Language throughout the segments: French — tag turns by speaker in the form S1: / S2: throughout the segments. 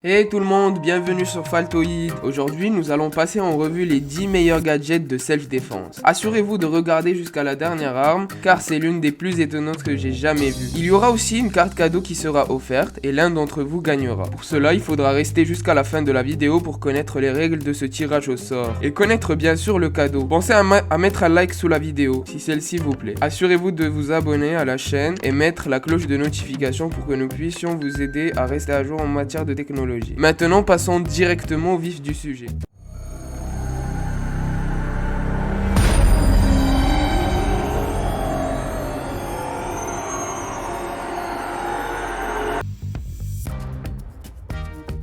S1: Hey tout le monde, bienvenue sur Faltoid. Aujourd'hui, nous allons passer en revue les 10 meilleurs gadgets de self-défense. Assurez-vous de regarder jusqu'à la dernière arme, car c'est l'une des plus étonnantes que j'ai jamais vues. Il y aura aussi une carte cadeau qui sera offerte, et l'un d'entre vous gagnera. Pour cela, il faudra rester jusqu'à la fin de la vidéo pour connaître les règles de ce tirage au sort, et connaître bien sûr le cadeau. Pensez à mettre un like sous la vidéo, si celle-ci vous plaît. Assurez-vous de vous abonner à la chaîne, et mettre la cloche de notification pour que nous puissions vous aider à rester à jour en matière de technologie. Maintenant, passons directement au vif du sujet.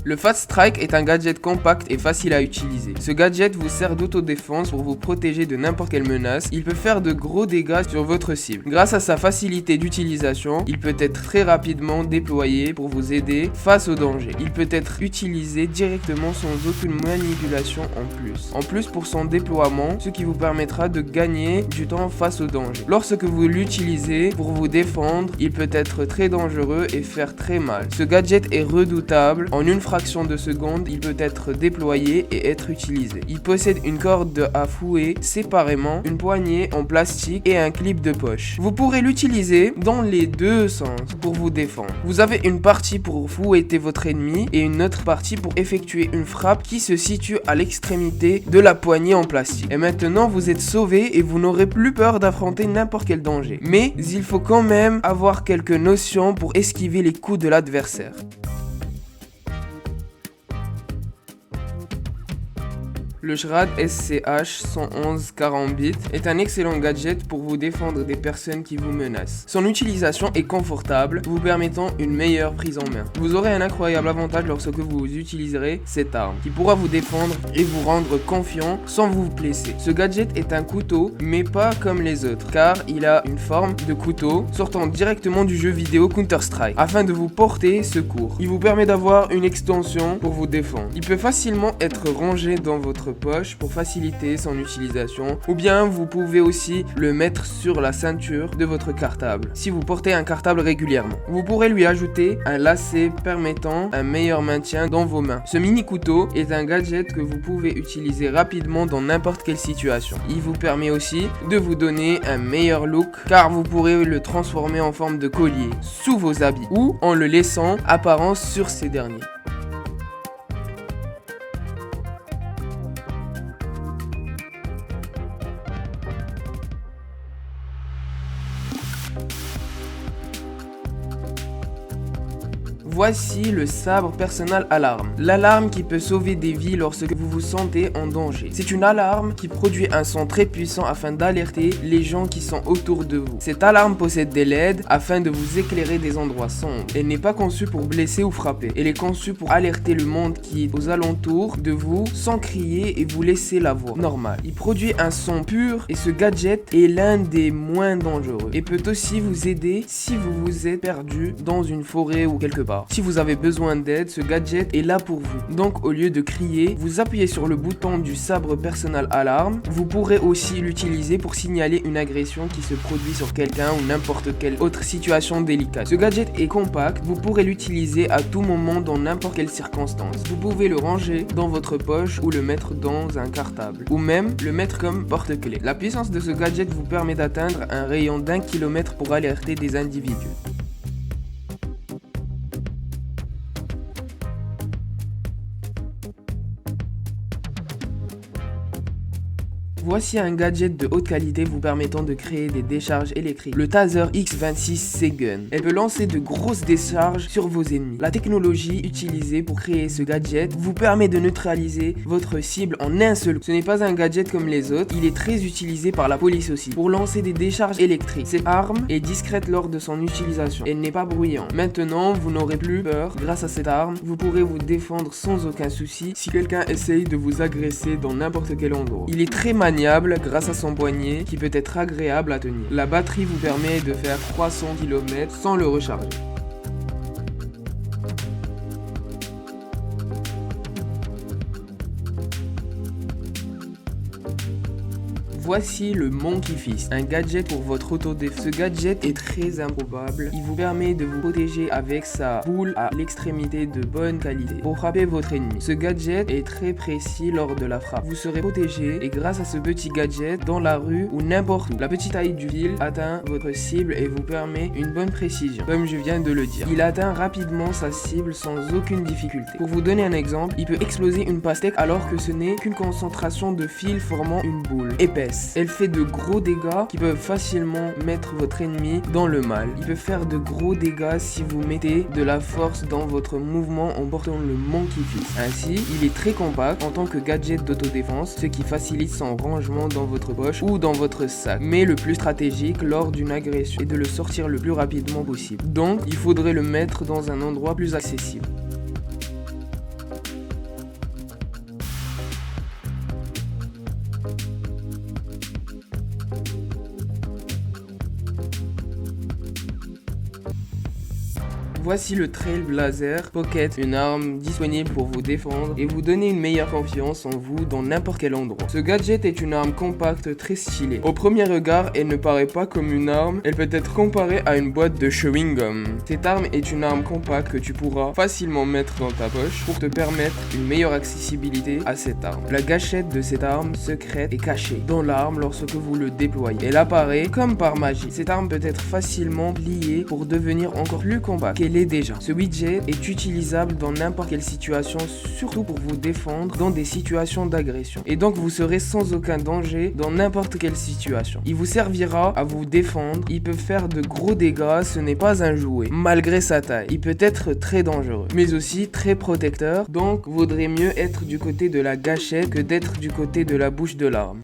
S1: Le Fast Strike est un gadget compact et facile à utiliser. Ce gadget vous sert d'autodéfense pour vous protéger de n'importe quelle menace. Il peut faire de gros dégâts sur votre cible. Grâce à sa facilité d'utilisation, il peut être très rapidement déployé pour vous aider face au danger. Il peut être utilisé directement sans aucune manipulation en plus. En plus pour son déploiement, ce qui vous permettra de gagner du temps face au danger. Lorsque vous l'utilisez pour vous défendre, il peut être très dangereux et faire très mal. Ce gadget est redoutable. En une fraction de seconde, il peut être déployé et être utilisé. Il possède une corde à fouet séparément, une poignée en plastique et un clip de poche. Vous pourrez l'utiliser dans les deux sens pour vous défendre. Vous avez une partie pour fouetter votre ennemi et une autre partie pour effectuer une frappe qui se situe à l'extrémité de la poignée en plastique. Et maintenant, vous êtes sauvé et vous n'aurez plus peur d'affronter n'importe quel danger. Mais il faut quand même avoir quelques notions pour esquiver les coups de l'adversaire. Le Shrad SCH 111 Karambit est un excellent gadget pour vous défendre des personnes qui vous menacent. Son utilisation est confortable, vous permettant une meilleure prise en main. Vous aurez un incroyable avantage lorsque vous utiliserez cette arme, qui pourra vous défendre et vous rendre confiant sans vous blesser. Ce gadget est un couteau, mais pas comme les autres, car il a une forme de couteau sortant directement du jeu vidéo Counter-Strike, afin de vous porter secours. Il vous permet d'avoir une extension pour vous défendre. Il peut facilement être rangé dans votre poche pour faciliter son utilisation, ou bien vous pouvez aussi le mettre sur la ceinture de votre cartable si vous portez un cartable régulièrement. Vous pourrez lui ajouter un lacet permettant un meilleur maintien dans vos mains. Ce mini couteau est un gadget que vous pouvez utiliser rapidement dans n'importe quelle situation. Il vous permet aussi de vous donner un meilleur look, car vous pourrez le transformer en forme de collier sous vos habits ou en le laissant apparence sur ces derniers. Voici le sabre personnel alarme. L'alarme qui peut sauver des vies lorsque vous vous sentez en danger. C'est une alarme qui produit un son très puissant afin d'alerter les gens qui sont autour de vous. Cette alarme possède des LED afin de vous éclairer des endroits sombres. Elle n'est pas conçue pour blesser ou frapper. Elle est conçue pour alerter le monde qui est aux alentours de vous sans crier et vous laisser la voix normale. Il produit un son pur et ce gadget est l'un des moins dangereux et peut aussi vous aider si vous vous êtes perdu dans une forêt ou quelque part. Si vous avez besoin d'aide, ce gadget est là pour vous. Donc au lieu de crier, vous appuyez sur le bouton du sabre personnel alarme. Vous pourrez aussi l'utiliser pour signaler une agression qui se produit sur quelqu'un ou n'importe quelle autre situation délicate. Ce gadget est compact, vous pourrez l'utiliser à tout moment dans n'importe quelle circonstance. Vous pouvez le ranger dans votre poche ou le mettre dans un cartable, ou même le mettre comme porte-clés. La puissance de ce gadget vous permet d'atteindre un rayon d'1 km pour alerter des individus. Voici un gadget de haute qualité vous permettant de créer des décharges électriques. Le Taser X26 C-Gun. Elle peut lancer de grosses décharges sur vos ennemis. La technologie utilisée pour créer ce gadget vous permet de neutraliser votre cible en un seul coup. Ce n'est pas un gadget comme les autres, il est très utilisé par la police aussi, pour lancer des décharges électriques. Cette arme est discrète lors de son utilisation. Elle n'est pas bruyante. Maintenant, vous n'aurez plus peur. Grâce à cette arme, vous pourrez vous défendre sans aucun souci si quelqu'un essaye de vous agresser dans n'importe quel endroit. Il est très maniable grâce à son poignet qui peut être agréable à tenir. La batterie vous permet de faire 300 km sans le recharger. Voici le Monkey Fist, un gadget pour votre autodéfense. Ce gadget est très improbable. Il vous permet de vous protéger avec sa boule à l'extrémité de bonne qualité pour frapper votre ennemi. Ce gadget est très précis lors de la frappe. Vous serez protégé et grâce à ce petit gadget dans la rue ou n'importe où. La petite taille du fil atteint votre cible et vous permet une bonne précision, comme je viens de le dire. Il atteint rapidement sa cible sans aucune difficulté. Pour vous donner un exemple, il peut exploser une pastèque alors que ce n'est qu'une concentration de fil formant une boule épaisse. Elle fait de gros dégâts qui peuvent facilement mettre votre ennemi dans le mal. Il peut faire de gros dégâts si vous mettez de la force dans votre mouvement en portant le Monkey Fist. Ainsi, il est très compact en tant que gadget d'autodéfense, ce qui facilite son rangement dans votre poche ou dans votre sac. Mais le plus stratégique lors d'une agression est de le sortir le plus rapidement possible. Donc, il faudrait le mettre dans un endroit plus accessible. Voici le Trailblazer Pocket, une arme disponible pour vous défendre et vous donner une meilleure confiance en vous dans n'importe quel endroit. Ce gadget est une arme compacte très stylée. Au premier regard, elle ne paraît pas comme une arme, elle peut être comparée à une boîte de chewing gum. Cette arme est une arme compacte que tu pourras facilement mettre dans ta poche pour te permettre une meilleure accessibilité à cette arme. La gâchette de cette arme secrète est cachée dans l'arme lorsque vous le déployez. Elle apparaît comme par magie. Cette arme peut être facilement pliée pour devenir encore plus compacte qu'elle est déjà. Ce widget est utilisable dans n'importe quelle situation, surtout pour vous défendre dans des situations d'agression. Et donc vous serez sans aucun danger dans n'importe quelle situation. Il vous servira à vous défendre, il peut faire de gros dégâts, ce n'est pas un jouet. Malgré sa taille, il peut être très dangereux, mais aussi très protecteur, donc vaudrait mieux être du côté de la gâchette que d'être du côté de la bouche de l'arme.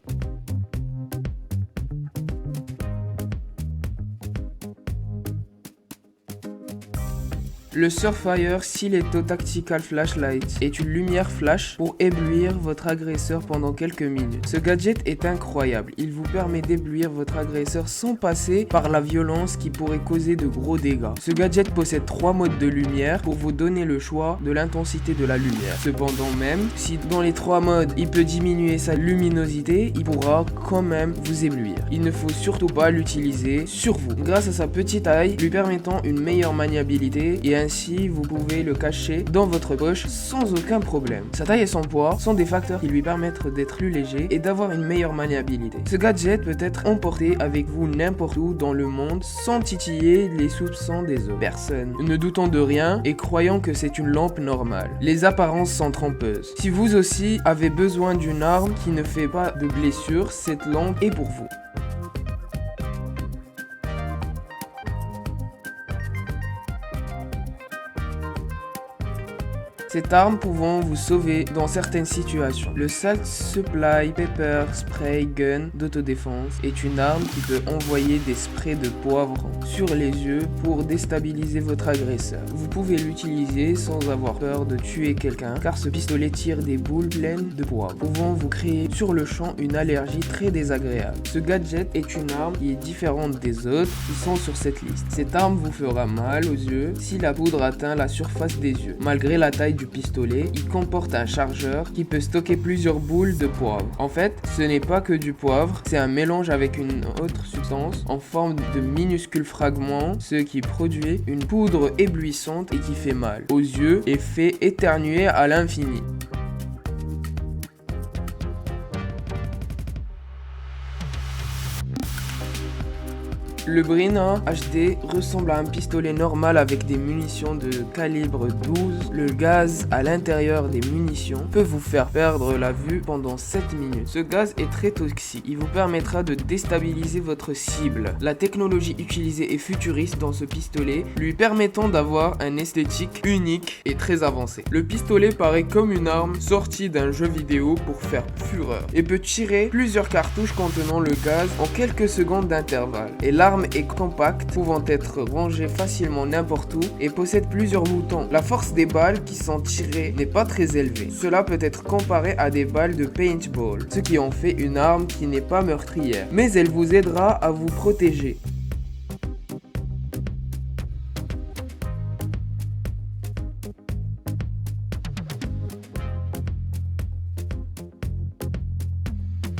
S1: Le Surfire Stiletto Tactical Flashlight est une lumière flash pour éblouir votre agresseur pendant quelques minutes. Ce gadget est incroyable, il vous permet d'éblouir votre agresseur sans passer par la violence qui pourrait causer de gros dégâts. Ce gadget possède 3 modes de lumière pour vous donner le choix de l'intensité de la lumière. Cependant même, si dans les 3 modes il peut diminuer sa luminosité, il pourra quand même vous éblouir. Il ne faut surtout pas l'utiliser sur vous. Grâce à sa petite taille, lui permettant une meilleure maniabilité et ainsi vous pouvez le cacher dans votre poche sans aucun problème. Sa taille et son poids sont des facteurs qui lui permettent d'être plus léger et d'avoir une meilleure maniabilité. Ce gadget peut être emporté avec vous n'importe où dans le monde sans titiller les soupçons des autres personnes, ne doutant de rien et croyant que c'est une lampe normale. Les apparences sont trompeuses. Si vous aussi avez besoin d'une arme qui ne fait pas de blessure, cette lampe est pour vous. Cette arme pouvant vous sauver dans certaines situations. Le Salt Supply Pepper Spray Gun d'autodéfense est une arme qui peut envoyer des sprays de poivre sur les yeux pour déstabiliser votre agresseur. Vous pouvez l'utiliser sans avoir peur de tuer quelqu'un car ce pistolet tire des boules pleines de poivre, pouvant vous créer sur le champ une allergie très désagréable. Ce gadget est une arme qui est différente des autres qui sont sur cette liste. Cette arme vous fera mal aux yeux si la poudre atteint la surface des yeux. Malgré la taille du pistolet, il comporte un chargeur qui peut stocker plusieurs boules de poivre. En fait, ce n'est pas que du poivre, c'est un mélange avec une autre substance en forme de minuscules fragments, ce qui produit une poudre éblouissante et qui fait mal aux yeux et fait éternuer à l'infini. Le Brenna HD ressemble à un pistolet normal avec des munitions de calibre 12. Le gaz à l'intérieur des munitions peut vous faire perdre la vue pendant 7 minutes. Ce gaz est très toxique, il vous permettra de déstabiliser votre cible. La technologie utilisée est futuriste dans ce pistolet, lui permettant d'avoir un esthétique unique et très avancé. Le pistolet paraît comme une arme sortie d'un jeu vidéo pour faire fureur et peut tirer plusieurs cartouches contenant le gaz en quelques secondes d'intervalle. Et l'arme est compacte, pouvant être rangée facilement n'importe où et possède plusieurs boutons. La force des balles qui sont tirées n'est pas très élevée. Cela peut être comparé à des balles de paintball, ce qui en fait une arme qui n'est pas meurtrière, mais elle vous aidera à vous protéger.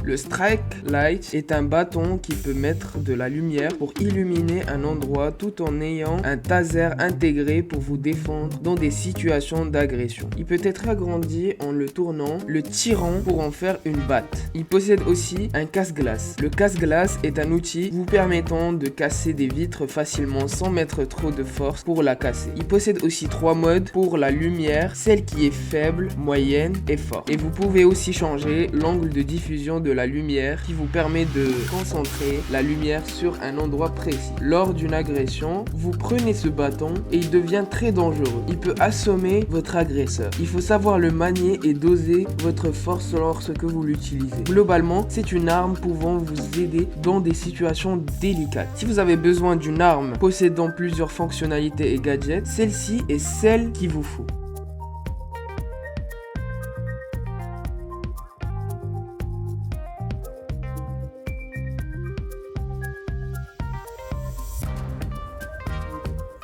S1: Le Strike Light est un bâton qui peut mettre de la lumière pour illuminer un endroit tout en ayant un taser intégré pour vous défendre dans des situations d'agression. Il peut être agrandi en le tournant, le tirant pour en faire une batte. Il possède aussi un casse-glace. Le casse-glace est un outil vous permettant de casser des vitres facilement sans mettre trop de force pour la casser. Il possède aussi 3 modes pour la lumière, celle qui est faible, moyenne et forte. Et vous pouvez aussi changer l'angle de diffusion de la lumière qui vous permet de concentrer la lumière sur un endroit précis. Lors d'une agression, vous prenez ce bâton et il devient très dangereux. Il peut assommer votre agresseur. Il faut savoir le manier et doser votre force lorsque vous l'utilisez. Globalement, c'est une arme pouvant vous aider dans des situations délicates. Si vous avez besoin d'une arme possédant plusieurs fonctionnalités et gadgets, celle-ci est celle qu'il vous faut.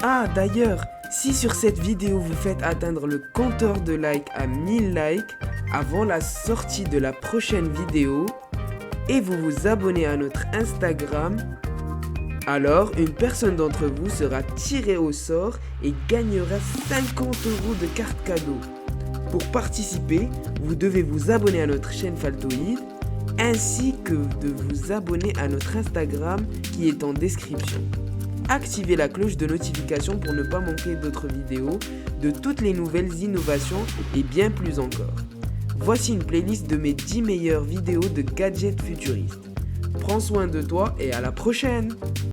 S1: Ah d'ailleurs, si sur cette vidéo vous faites atteindre le compteur de likes à 1000 likes avant la sortie de la prochaine vidéo et vous vous abonnez à notre Instagram, alors une personne d'entre vous sera tirée au sort et gagnera 50 € de cartes cadeaux. Pour participer, vous devez vous abonner à notre chaîne Faltoïd ainsi que de vous abonner à notre Instagram qui est en description. Activez la cloche de notification pour ne pas manquer d'autres vidéos, de toutes les nouvelles innovations et bien plus encore. Voici une playlist de mes 10 meilleures vidéos de gadgets futuristes. Prends soin de toi et à la prochaine!